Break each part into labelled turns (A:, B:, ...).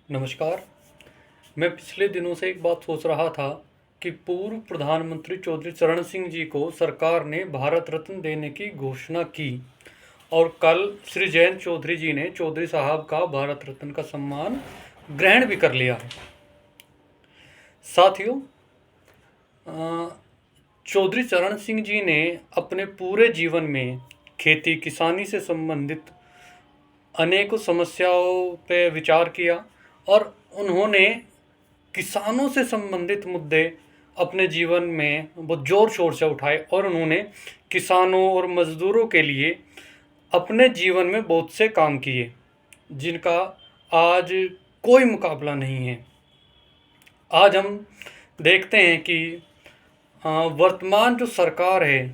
A: नमस्कार। मैं पिछले दिनों से एक बात सोच रहा था कि पूर्व प्रधानमंत्री चौधरी चरण सिंह जी को सरकार ने भारत रत्न देने की घोषणा की और कल श्री जयंत चौधरी जी ने चौधरी साहब का भारत रत्न का सम्मान ग्रहण भी कर लिया है। साथियों, चौधरी चरण सिंह जी ने अपने पूरे जीवन में खेती किसानी से संबंधित अनेकों समस्याओं पे विचार किया और उन्होंने किसानों से संबंधित मुद्दे अपने जीवन में बहुत ज़ोर शोर से उठाए और उन्होंने किसानों और मज़दूरों के लिए अपने जीवन में बहुत से काम किए जिनका आज कोई मुकाबला नहीं है। आज हम देखते हैं कि वर्तमान जो सरकार है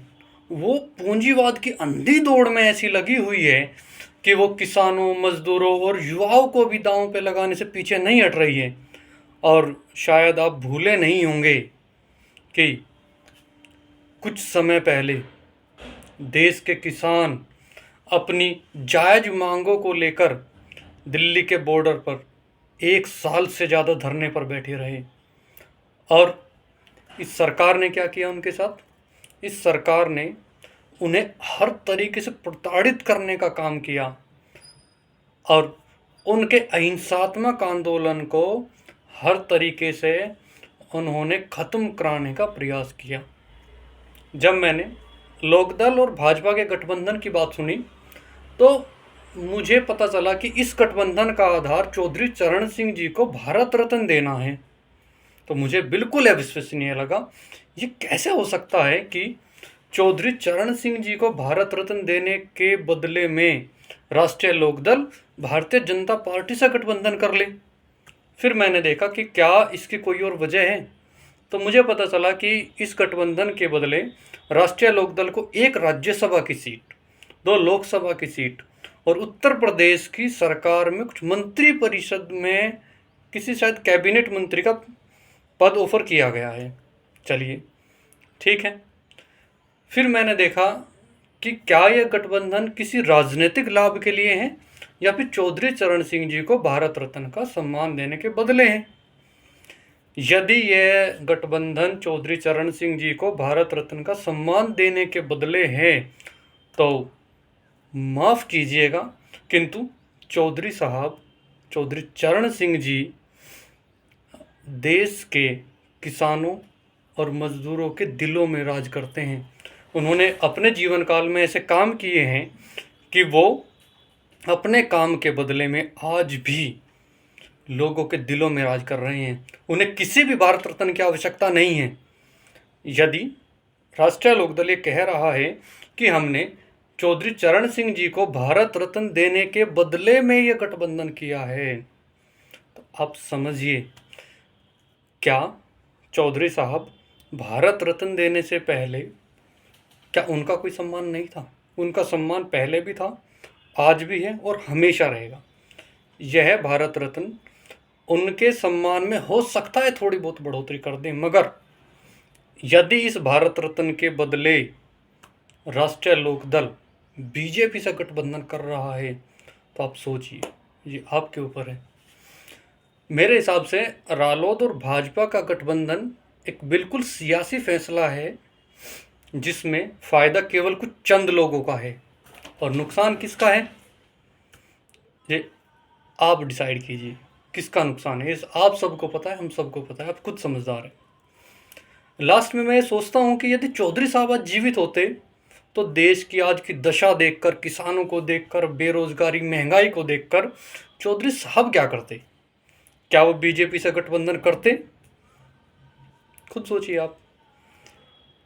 A: वो पूंजीवाद की अंधी दौड़ में ऐसी लगी हुई है कि वो किसानों, मज़दूरों और युवाओं को भी दांव पे लगाने से पीछे नहीं हट रही है। और शायद आप भूले नहीं होंगे कि कुछ समय पहले देश के किसान अपनी जायज़ मांगों को लेकर दिल्ली के बॉर्डर पर 1 साल से ज़्यादा धरने पर बैठे रहे। और इस सरकार ने क्या किया उनके साथ? इस सरकार ने उन्हें हर तरीके से प्रताड़ित करने का काम किया और उनके अहिंसात्मक आंदोलन को हर तरीके से उन्होंने ख़त्म कराने का प्रयास किया। जब मैंने लोकदल और भाजपा के गठबंधन की बात सुनी तो मुझे पता चला कि इस गठबंधन का आधार चौधरी चरण सिंह जी को भारत रत्न देना है। तो मुझे बिल्कुल अविश्वसनीय लगा। ये कैसे हो सकता है कि चौधरी चरण सिंह जी को भारत रत्न देने के बदले में राष्ट्रीय लोकदल भारतीय जनता पार्टी से गठबंधन कर ले। फिर मैंने देखा कि क्या इसकी कोई और वजह है, तो मुझे पता चला कि इस गठबंधन के बदले राष्ट्रीय लोकदल को 1 राज्यसभा की सीट, 2 लोकसभा की सीट और उत्तर प्रदेश की सरकार में कुछ मंत्री परिषद में किसी शायद कैबिनेट मंत्री का पद ऑफर किया गया है। चलिए ठीक है। फिर मैंने देखा कि क्या यह गठबंधन किसी राजनीतिक लाभ के लिए है या फिर चौधरी चरण सिंह जी को भारत रत्न का सम्मान देने के बदले है। यदि यह गठबंधन चौधरी चरण सिंह जी को भारत रत्न का सम्मान देने के बदले है तो माफ़ कीजिएगा, किंतु चौधरी साहब, चौधरी चरण सिंह जी देश के किसानों और मज़दूरों के दिलों में राज करते हैं। उन्होंने अपने जीवन काल में ऐसे काम किए हैं कि वो अपने काम के बदले में आज भी लोगों के दिलों में राज कर रहे हैं। उन्हें किसी भी भारत रत्न की आवश्यकता नहीं है। यदि राष्ट्रीय लोकदल ये कह रहा है कि हमने चौधरी चरण सिंह जी को भारत रत्न देने के बदले में ये गठबंधन किया है, तो आप समझिए, क्या चौधरी साहब भारत रत्न देने से पहले क्या उनका कोई सम्मान नहीं था? उनका सम्मान पहले भी था, आज भी है और हमेशा रहेगा। यह भारत रत्न उनके सम्मान में हो सकता है थोड़ी बहुत बढ़ोतरी कर दें, मगर यदि इस भारत रत्न के बदले राष्ट्रीय लोकदल बीजेपी से गठबंधन कर रहा है तो आप सोचिए, ये आपके ऊपर है। मेरे हिसाब से रालोद और भाजपा का गठबंधन एक बिल्कुल सियासी फैसला है जिसमें फ़ायदा केवल कुछ चंद लोगों का है और नुकसान किसका है, ये आप डिसाइड कीजिए किसका नुकसान है। आप सबको पता है, हम सबको पता है, आप खुद समझदार हैं। लास्ट में मैं ये सोचता हूँ कि यदि चौधरी साहब आज जीवित होते तो देश की आज की दशा देखकर, किसानों को देखकर, बेरोजगारी, महंगाई को देखकर चौधरी साहब क्या करते? क्या वो बीजेपी से गठबंधन करते? खुद सोचिए आप।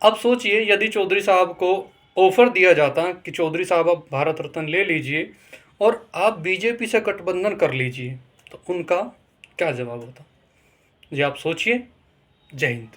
A: अब सोचिए, यदि चौधरी साहब को ऑफर दिया जाता कि चौधरी साहब आप भारत रत्न ले लीजिए और आप बीजेपी से गठबंधन कर लीजिए, तो उनका क्या जवाब होता? ये आप सोचिए। जय हिंद।